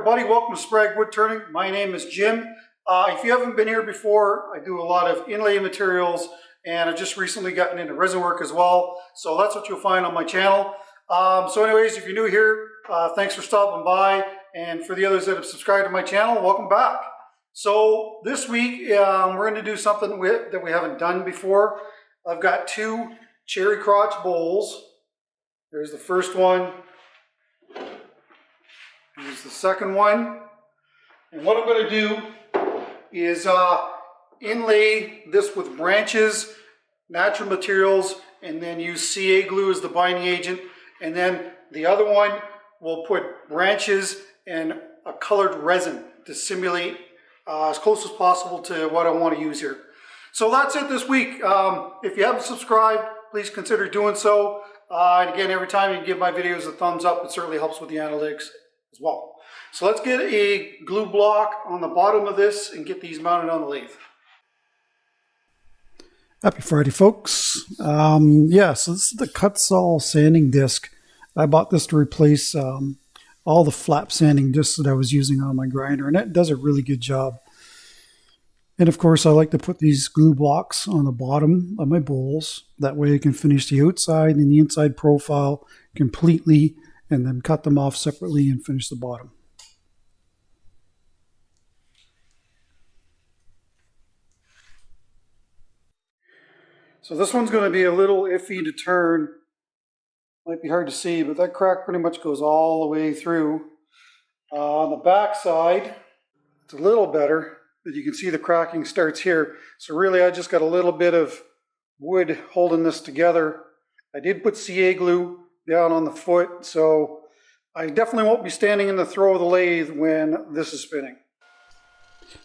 everybody, welcome to Sprague Woodturning. My name is Jim. If you haven't been here before, I do a lot of inlay materials and I've just recently gotten into resin work as well. So that's what you'll find on my channel. So anyways, if you're new here, thanks for stopping by. And for the others that have subscribed to my channel, welcome back. So this week, we're going to do something that we haven't done before. I've got two cherry crotch bowls. There's the first one. Here's the second one. And what I'm going to do is inlay this with branches, natural materials, and then use CA glue as the binding agent. And then the other one will put branches and a colored resin to simulate as close as possible to what I want to use here. So that's it this week. If you haven't subscribed, please consider doing so. And again, every time you give my videos a thumbs up, it certainly helps with the analytics as well. So let's get a glue block on the bottom of this and get these mounted on the lathe. Happy Friday, folks. Yeah, so this is the Kutzall sanding disc. I bought this to replace all the flap sanding discs that I was using on my grinder, and it does a really good job. And of course, I like to put these glue blocks on the bottom of my bowls. That way I can finish the outside and the inside profile completely, and then cut them off separately and finish the bottom. So this one's going to be a little iffy to turn. Might be hard to see, but that crack pretty much goes all the way through. On the back side, it's a little better, but you can see the cracking starts here. So really I just got a little bit of wood holding this together. I did put CA glue down on the foot, so I definitely won't be standing in the throw of the lathe when this is spinning.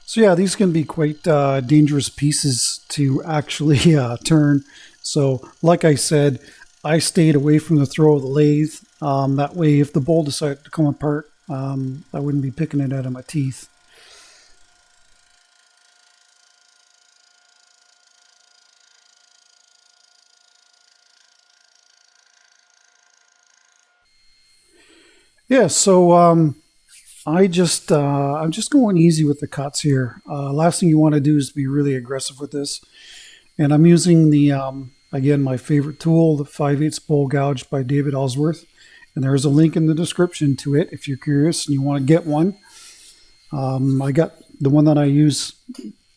So yeah, these can be quite dangerous pieces to actually turn. So like I said, I stayed away from the throw of the lathe. That way, if the bowl decided to come apart, I wouldn't be picking it out of my teeth. Yeah, so I'm just going easy with the cuts here. Last thing you want to do is be really aggressive with this. And I'm using the, again, my favorite tool, the 5/8 bowl gouge by David Ellsworth. And there's a link in the description to it if you're curious and you want to get one. I got the one that I use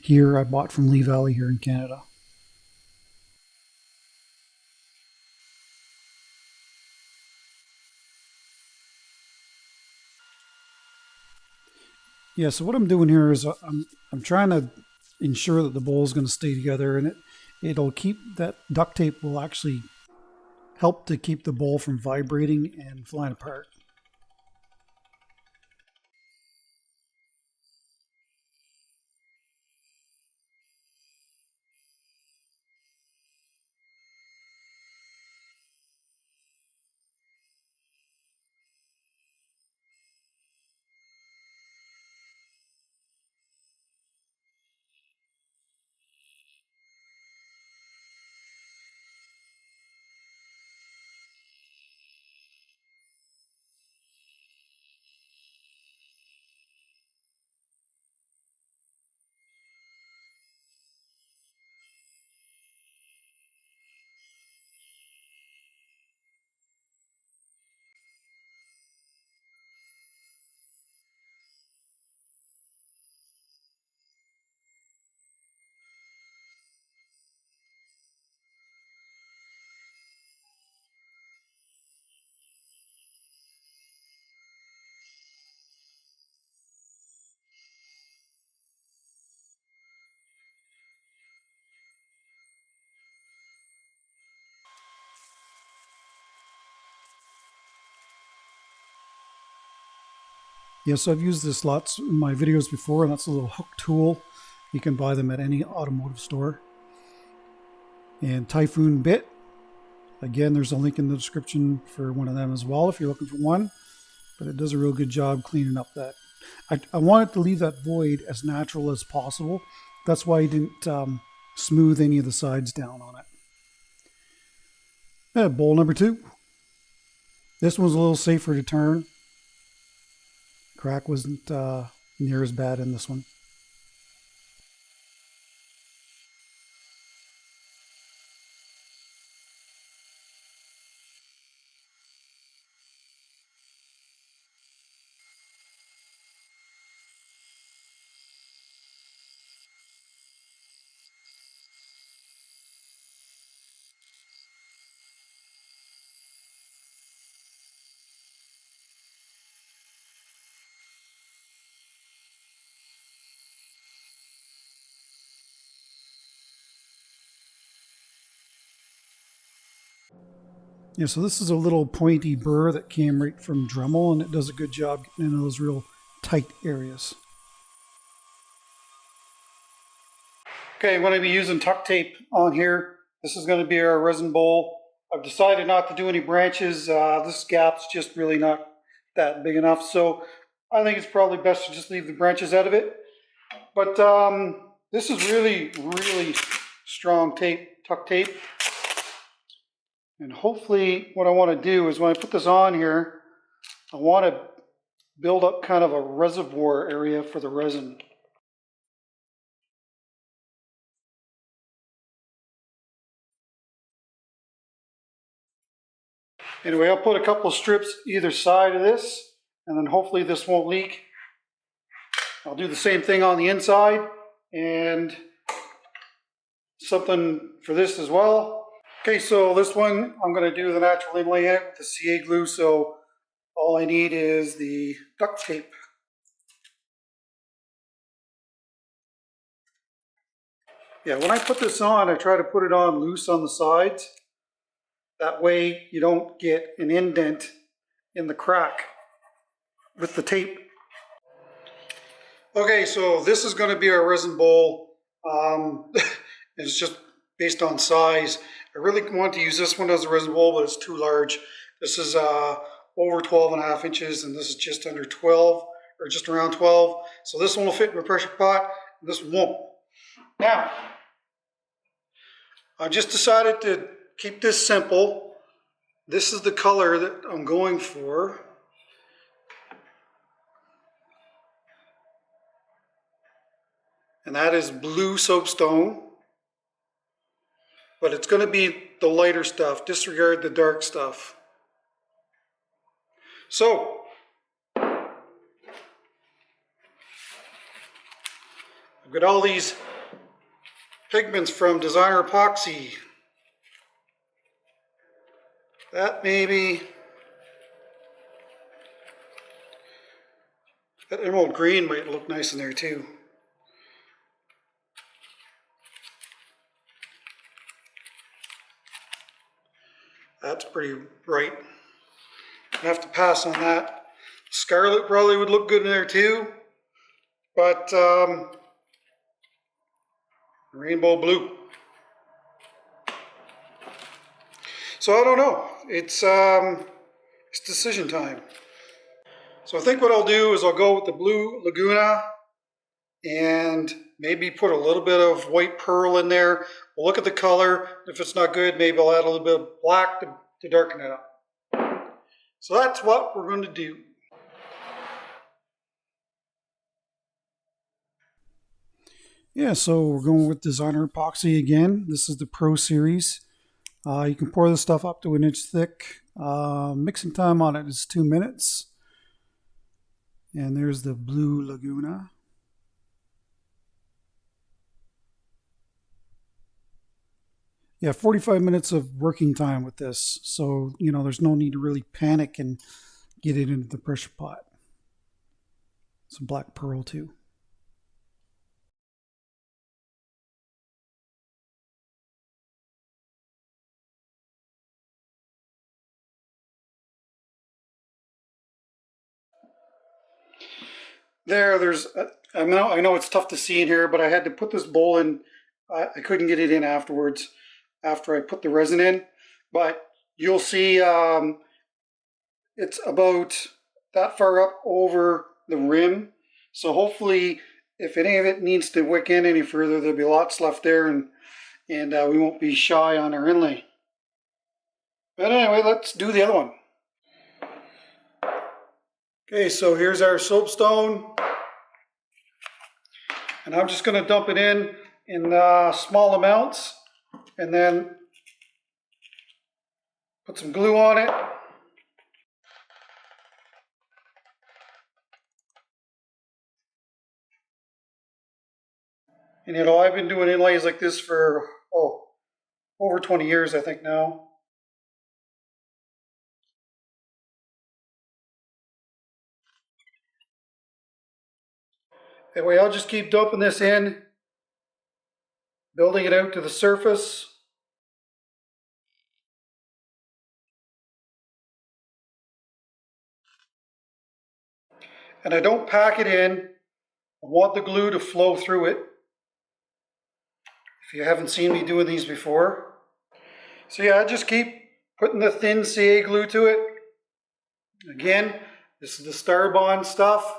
here, I bought from Lee Valley here in Canada. Yeah, so what I'm doing here is I'm trying to ensure that the bowl is going to stay together, and it'll keep that duct tape will actually help to keep the bowl from vibrating and flying apart. Yes, I've used this lots in my videos before, and that's a little hook tool. You can buy them at any automotive store. And Typhoon bit. Again, there's a link in the description for one of them as well if you're looking for one. But it does a real good job cleaning up that. I wanted to leave that void as natural as possible. That's why I didn't smooth any of the sides down on it. Bowl number 2. This one's a little safer to turn. Crack wasn't near as bad in this one. Yeah, so this is a little pointy burr that came right from Dremel, and it does a good job getting into those real tight areas. Okay, I'm going to be using tuck tape on here. This is going to be our resin bowl. I've decided not to do any branches. This gap's just really not that big enough, so I think it's probably best to just leave the branches out of it. But this is really, really strong tape, tuck tape. And hopefully what I want to do is when I put this on here, I want to build up kind of a reservoir area for the resin. Anyway, I'll put a couple of strips either side of this, and then hopefully this won't leak. I'll do the same thing on the inside, and something for this as well. Okay, so this one, I'm going to do the natural inlay in it with the CA glue, so all I need is the duct tape. Yeah, when I put this on, I try to put it on loose on the sides. That way you don't get an indent in the crack with the tape. Okay, so this is going to be our resin bowl. It's just based on size. I really want to use this one as a resin bowl, but it's too large. This is over 12.5 inches, and this is just under 12, or just around 12. So this one will fit in a pressure pot, and this one won't. Now, I just decided to keep this simple. This is the color that I'm going for. And that is blue soapstone. But it's going to be the lighter stuff. Disregard the dark stuff. So, I've got all these pigments from Designer Epoxy. That maybe, that emerald green might look nice in there too. That's pretty bright. I have to pass on that. Scarlet probably would look good in there too, but rainbow blue. So I don't know. It's decision time. So I think what I'll do is I'll go with the blue Laguna and maybe put a little bit of white pearl in there. We'll look at the color. If it's not good, maybe I'll add a little bit of black to darken it up. So that's what we're going to do. Yeah, so we're going with Designer Epoxy again. This is the Pro Series. You can pour this stuff up to an inch thick. Mixing time on it is 2 minutes. And there's the blue Laguna. Yeah, 45 minutes of working time with this. So, there's no need to really panic and get it into the pressure pot. Some black pearl too. There's, I know it's tough to see in here, but I had to put this bowl in. I couldn't get it in afterwards, after I put the resin in. But you'll see it's about that far up over the rim. So hopefully, if any of it needs to wick in any further, there'll be lots left there, and we won't be shy on our inlay. But anyway, let's do the other one. Okay, so here's our soapstone, and I'm just going to dump it in small amounts and then put some glue on it. And you know, I've been doing inlays like this for over 20 years, I think now. Anyway, I'll just keep dumping this in, building it out to the surface. And I don't pack it in. I want the glue to flow through it. If you haven't seen me doing these before. So yeah, I just keep putting the thin CA glue to it. Again, this is the Starbond stuff.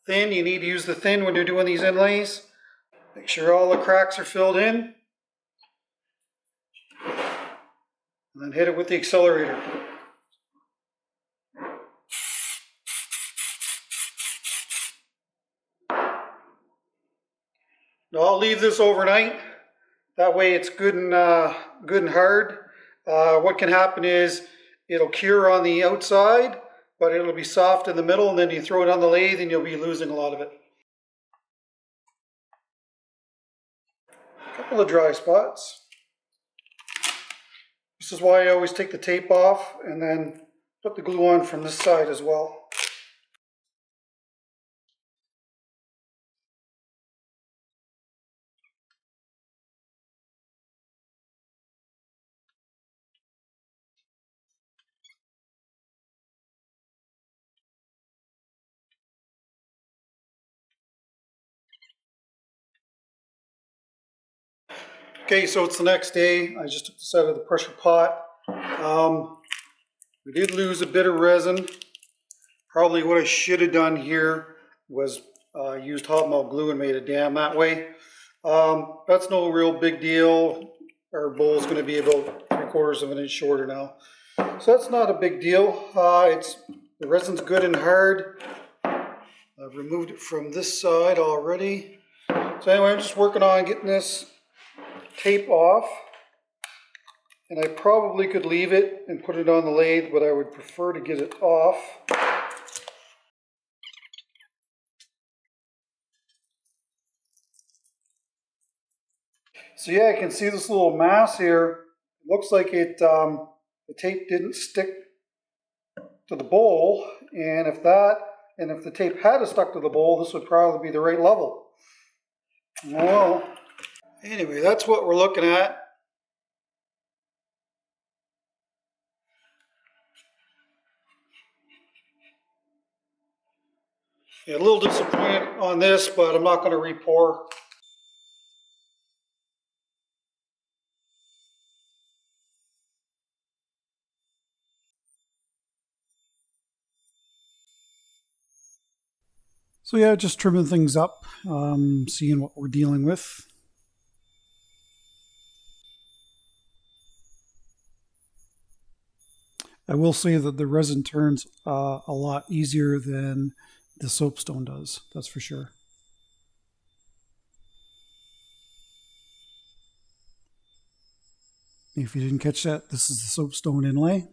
Thin, you need to use the thin when you're doing these inlays. Make sure all the cracks are filled in. And then hit it with the accelerator. Now I'll leave this overnight. That way it's good and hard. What can happen is it'll cure on the outside, but it'll be soft in the middle, and then you throw it on the lathe and you'll be losing a lot of it. A couple of dry spots. This is why I always take the tape off and then put the glue on from this side as well. Okay, so it's the next day. I just took this out of the pressure pot. We did lose a bit of resin. Probably what I should have done here was used hot melt glue and made a dam that way. That's no real big deal. Our bowl is going to be about 3/4 of an inch shorter now. So that's not a big deal. The resin's good and hard. I've removed it from this side already. So anyway, I'm just working on getting this tape off. And I probably could leave it and put it on the lathe, but I would prefer to get it off. So yeah, I can see this little mass here. It looks like the tape didn't stick to the bowl, and if the tape had stuck to the bowl, this would probably be the right level. Well, anyway, that's what we're looking at. Yeah, a little disappointed on this, but I'm not going to re-pour. So yeah, just trimming things up, seeing what we're dealing with. I will say that the resin turns a lot easier than the soapstone does, that's for sure. If you didn't catch that, this is the soapstone inlay.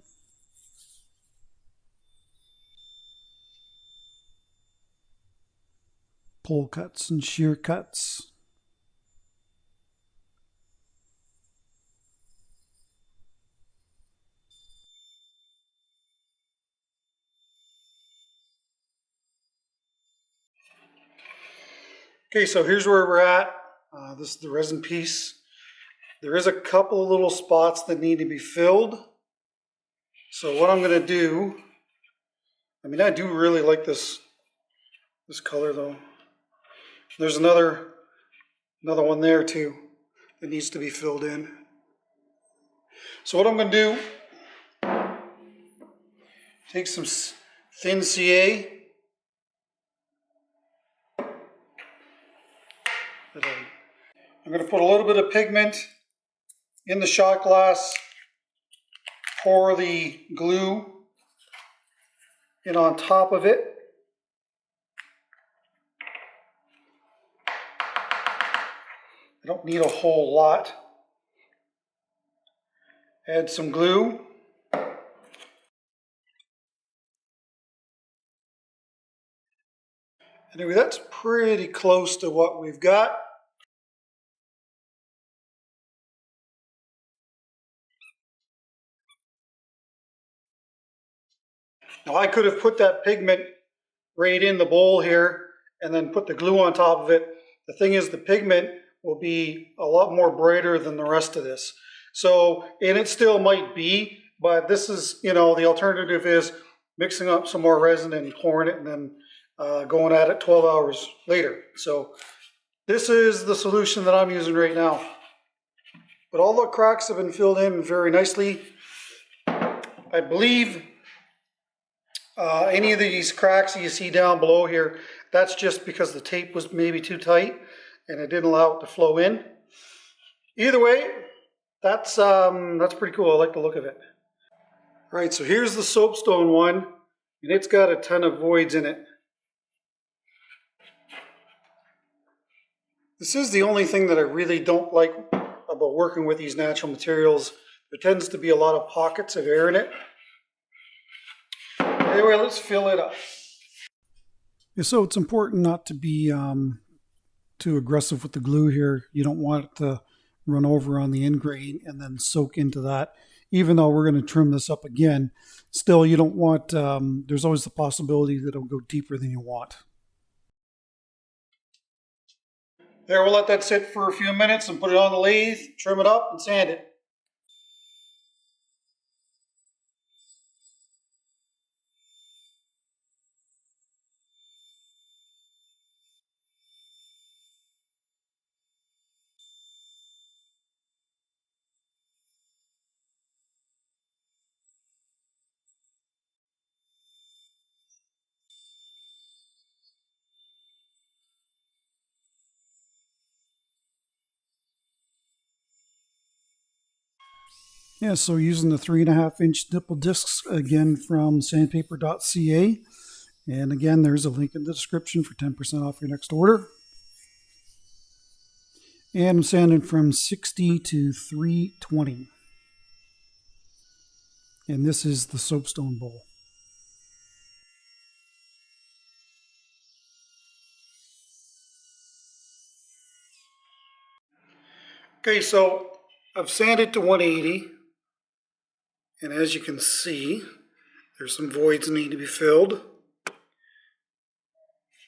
Pole cuts and shear cuts. Okay, so here's where we're at. This is the resin piece. There is a couple of little spots that need to be filled. So what I'm going to do, I do really like this color though. There's another one there too that needs to be filled in. So what I'm going to do, take some thin CA. I'm going to put a little bit of pigment in the shot glass, pour the glue in on top of it. I don't need a whole lot. Add some glue. Anyway, that's pretty close to what we've got. Now I could have put that pigment right in the bowl here and then put the glue on top of it. The thing is, the pigment will be a lot more brighter than the rest of this. So, and it still might be, but this is, you know, the alternative is mixing up some more resin and pouring it and then going at it 12 hours later. So this is the solution that I'm using right now. But all the cracks have been filled in very nicely. I believe any of these cracks that you see down below here, that's just because the tape was maybe too tight and it didn't allow it to flow in. Either way, that's pretty cool. I like the look of it. All right, so here's the soapstone one, and it's got a ton of voids in it. This is the only thing that I really don't like about working with these natural materials. There tends to be a lot of pockets of air in it. Anyway, let's fill it up. Yeah, so it's important not to be too aggressive with the glue here. You don't want it to run over on the end grain and then soak into that. Even though we're going to trim this up again, still you don't want, there's always the possibility that it'll go deeper than you want. There, we'll let that sit for a few minutes and put it on the lathe, trim it up and sand it. Yeah, so using the 3.5-inch nipple discs again from sandpaper.ca. And again, there's a link in the description for 10% off your next order. And I'm sanding from 60 to 320. And this is the soapstone bowl. Okay, so I've sanded to 180. And as you can see, there's some voids that need to be filled.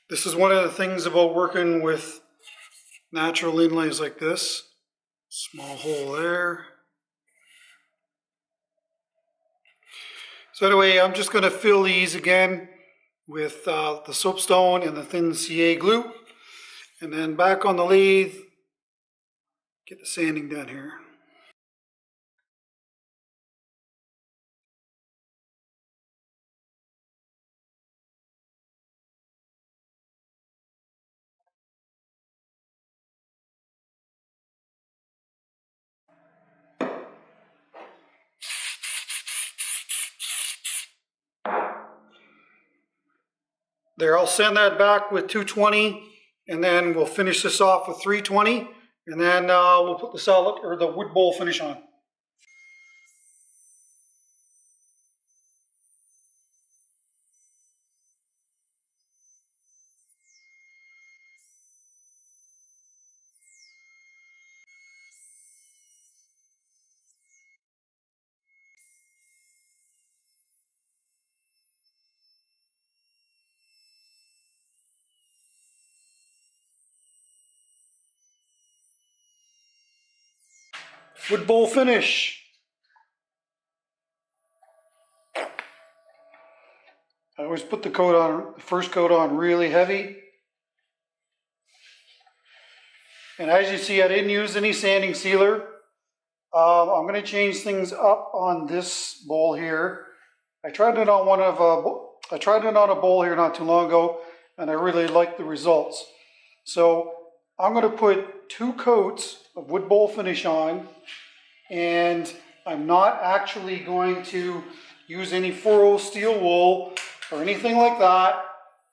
This is one of the things about working with natural inlays like this. Small hole there. So anyway, I'm just going to fill these again with the soapstone and the thin CA glue. And then back on the lathe, get the sanding done here. There, I'll send that back with 220, and then we'll finish this off with 320, and then we'll put the solid or the wood bowl finish on. Wood bowl finish. I always put the coat on, the first coat on really heavy. And as you see, I didn't use any sanding sealer. I'm going to change things up on this bowl here. I tried it on a bowl here not too long ago, and I really liked the results. So I'm going to put 2 coats of wood bowl finish on, and I'm not actually going to use any 4.0 steel wool or anything like that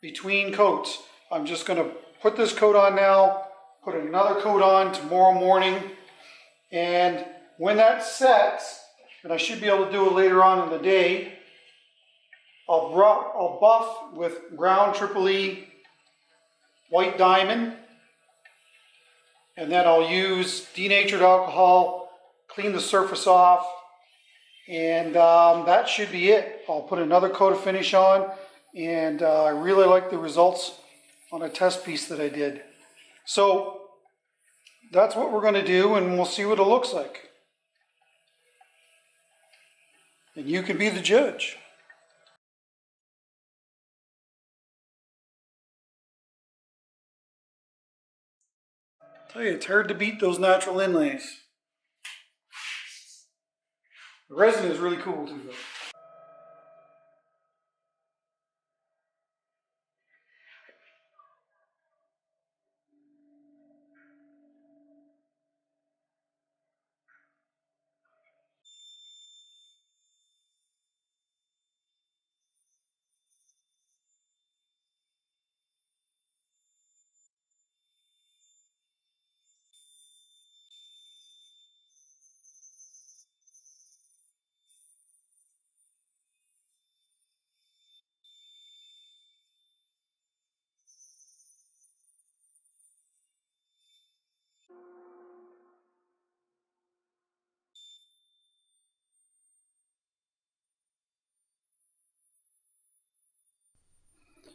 between coats. I'm just going to put this coat on now, put another coat on tomorrow morning, and when that sets, and I should be able to do it later on in the day, I'll buff with brown triple E white diamond, and then I'll use denatured alcohol, clean the surface off, and that should be it. I'll put another coat of finish on, and I really like the results on a test piece that I did. So that's what we're going to do, and we'll see what it looks like. And you can be the judge. I tell you, it's hard to beat those natural inlays. The resin is really cool too, though.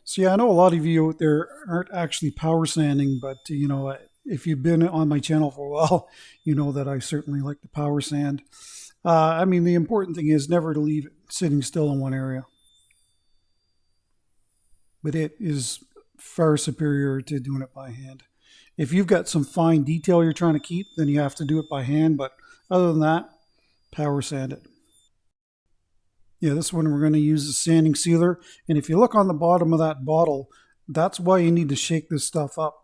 So yeah, I know a lot of you out there aren't actually power sanding, but you know, if you've been on my channel for a while, you know that I certainly like to power sand. I mean, the important thing is never to leave it sitting still in one area, but it is far superior to doing it by hand. If you've got some fine detail you're trying to keep, then you have to do it by hand, but other than that, power sand it. Yeah, this one we're going to use a sanding sealer. And if you look on the bottom of that bottle, that's why you need to shake this stuff up.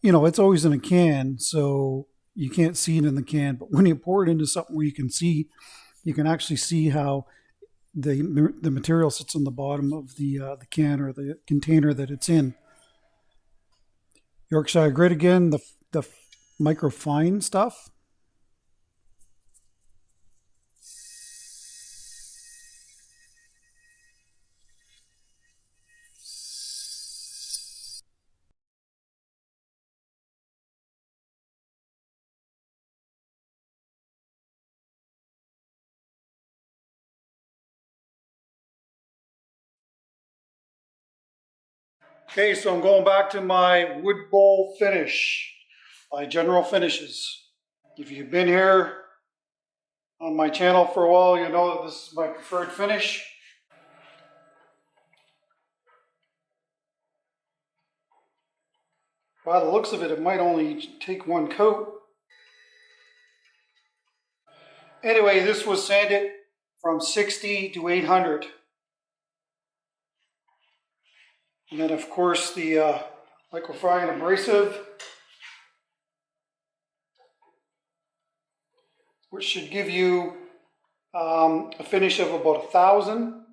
You know, it's always in a can, so you can't see it in the can. But when you pour it into something where you can actually see how the material sits on the bottom of the can or the container that it's in. Yorkshire grit again, the microfine stuff. Okay, so I'm going back to my wood bowl finish by General Finishes. If you've been here on my channel for a while, you know that this is my preferred finish. By the looks of it, it might only take one coat. Anyway, this was sanded from 60 to 800. And then of course the microfine abrasive, which should give you a finish of about 1,000.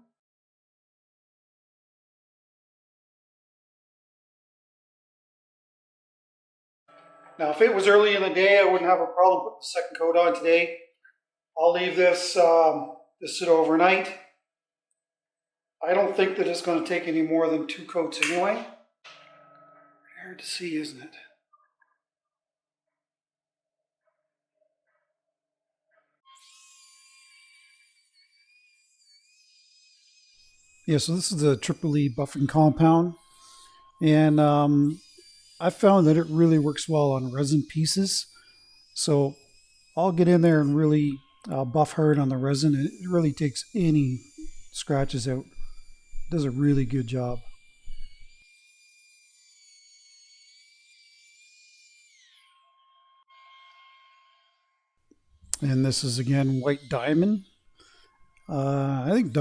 Now, if it was early in the day, I wouldn't have a problem putting the second coat on today. I'll leave this sit overnight. I don't think that it's going to take any more than 2 coats anyway. Hard to see, isn't it? Yeah, so this is the Triple E buffing compound, and I found that it really works well on resin pieces. So I'll get in there and really buff hard on the resin, and it really takes any scratches out. It does a really good job. And this is again white diamond. I think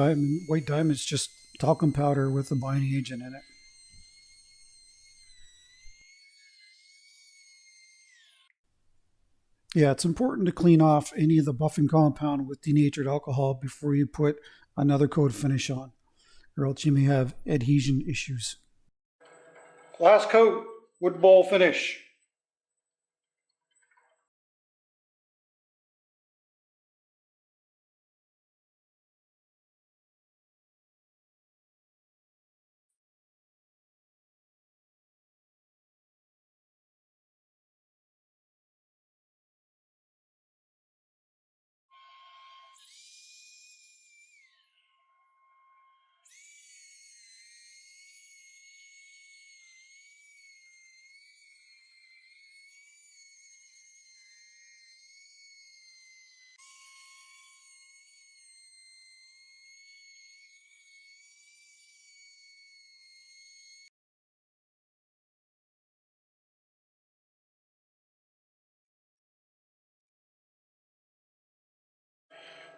white diamond is just talcum powder with a binding agent in it. Yeah, it's important to clean off any of the buffing compound with denatured alcohol before you put another coat of finish on. or else you may have adhesion issues. Last coat, wood bowl finish.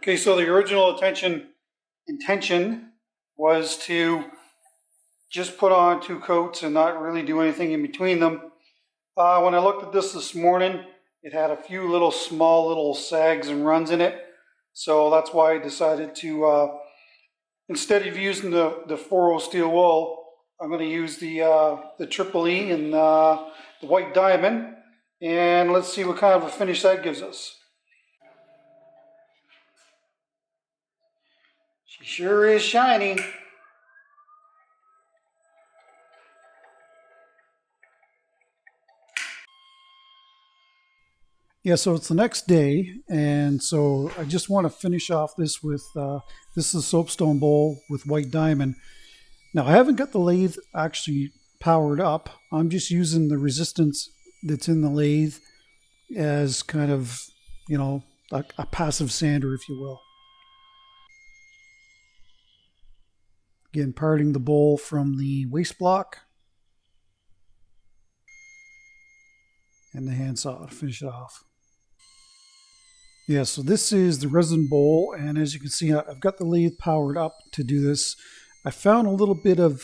Okay, so the original intention was to just put on 2 coats and not really do anything in between them. When I looked at this morning, it had a few small little sags and runs in it. So that's why I decided to, instead of using the 4.0 steel wool, I'm going to use the Triple E and the white diamond. And let's see what kind of a finish that gives us. She sure is shiny. Yeah, so it's the next day, and so I just want to finish off this with, this is a soapstone bowl with white diamond. Now, I haven't got the lathe actually powered up. I'm just using the resistance that's in the lathe as kind of, you know, a passive sander, if you will. Again, parting the bowl from the waste block and the handsaw to finish it off. Yeah, so this is the resin bowl, and as you can see, I've got the lathe powered up to do this. I found a little bit of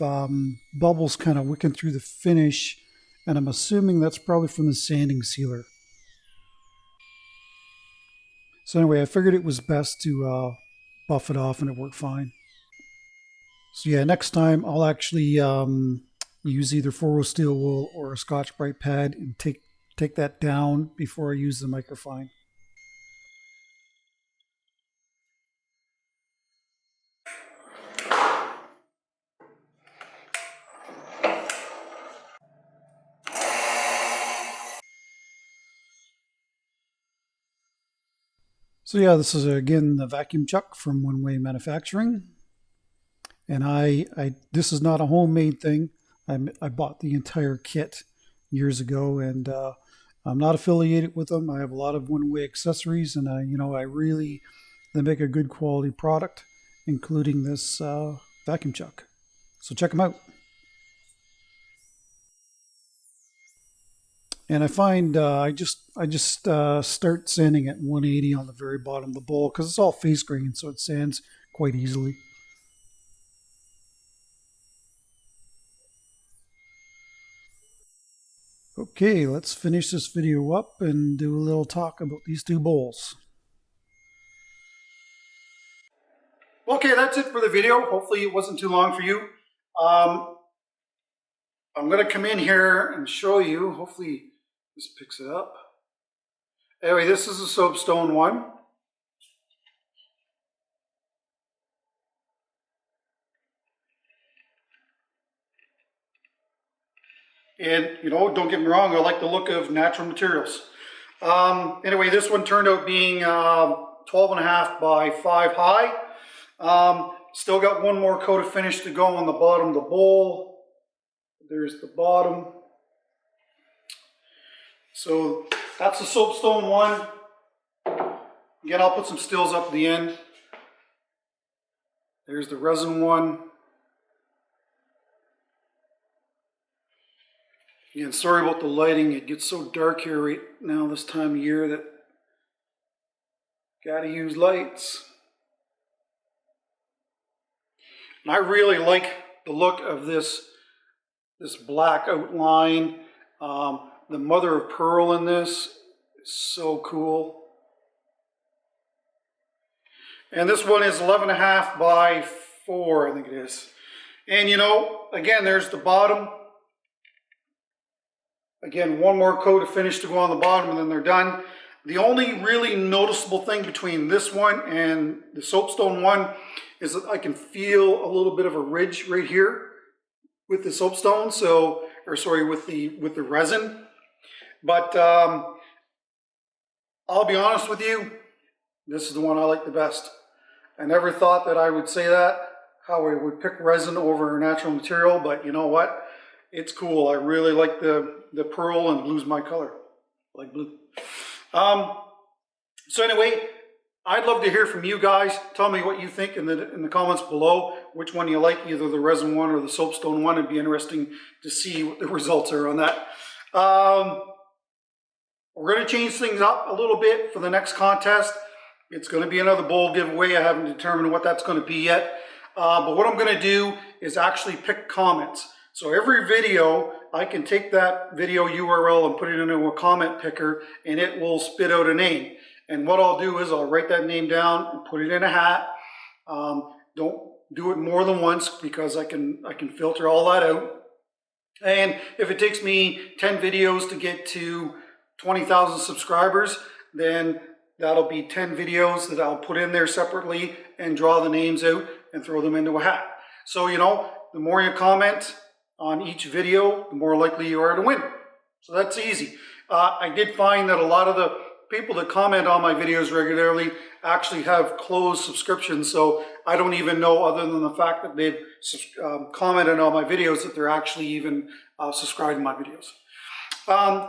bubbles kind of wicking through the finish, and I'm assuming that's probably from the sanding sealer. So anyway, I figured it was best to buff it off, and it worked fine. So yeah, next time I'll actually use either 4.0 steel wool or a Scotch Brite pad and take that down before I use the microfine. So yeah, this is again the vacuum chuck from One Way Manufacturing, and this is not a homemade thing. I bought the entire kit years ago, and I'm not affiliated with them. I have a lot of One Way accessories, and they make a good quality product, including this vacuum chuck. So check them out. And I find I just start sanding at 180 on the very bottom of the bowl because it's all face grain, so it sands quite easily. Okay, let's finish this video up and do a little talk about these 2 bowls. Okay, that's it for the video. Hopefully it wasn't too long for you. I'm going to come in here and show you. Hopefully this picks it up. Anyway, this is a soapstone one. And, you know, don't get me wrong, I like the look of natural materials. Anyway, this one turned out being 12.5 by 5 high. Still got one more coat of finish to go on the bottom of the bowl. There's the bottom. So that's the soapstone one. Again, I'll put some stills up at the end. There's the resin one. Again, sorry about the lighting. It gets so dark here right now this time of year that gotta use lights. And I really like the look of this black outline. The mother of pearl in this is so cool. And this one is 11.5 by 4, I think it is. And you know, again, there's the bottom. Again, one more coat of finish to go on the bottom and then they're done. The only really noticeable thing between this one and the Soapstone one is that I can feel a little bit of a ridge right here with the Soapstone, with the resin. But I'll be honest with you, this is the one I like the best. I never thought that I would say that, how I would pick resin over natural material, but you know what? It's cool. I really like the pearl, and blue's my color. I like blue. So anyway, I'd love to hear from you guys. Tell me what you think in the comments below, which one you like, either the resin one or the Soapstone one. It'd be interesting to see what the results are on that. We're going to change things up a little bit for the next contest. It's going to be another bowl giveaway. I haven't determined what that's going to be yet. But what I'm going to do is actually pick comments. So every video, I can take that video URL and put it into a comment picker, and it will spit out a name. And what I'll do is I'll write that name down and put it in a hat. Don't do it more than once because I can filter all that out. And if it takes me 10 videos to get to 20,000 subscribers, then that'll be 10 videos that I'll put in there separately and draw the names out and throw them into a hat. So, you know, the more you comment on each video, the more likely you are to win. So that's easy. I did find that a lot of the people that comment on my videos regularly actually have closed subscriptions, so I don't even know, other than the fact that they've commented on my videos, that they're actually even subscribed to my videos.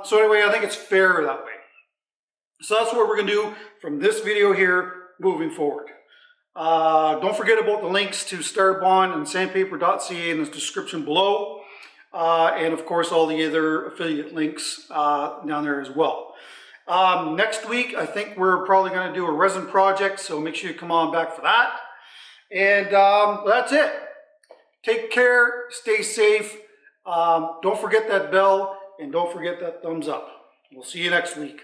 So anyway, I think it's fair that way. So that's what we're going to do from this video here moving forward. Don't forget about the links to Starbond and sandpaper.ca in the description below. And of course all the other affiliate links down there as well. Next week, I think we're probably going to do a resin project, so make sure you come on back for that. And that's it. Take care, stay safe. Don't forget that bell, and don't forget that thumbs up. We'll see you next week.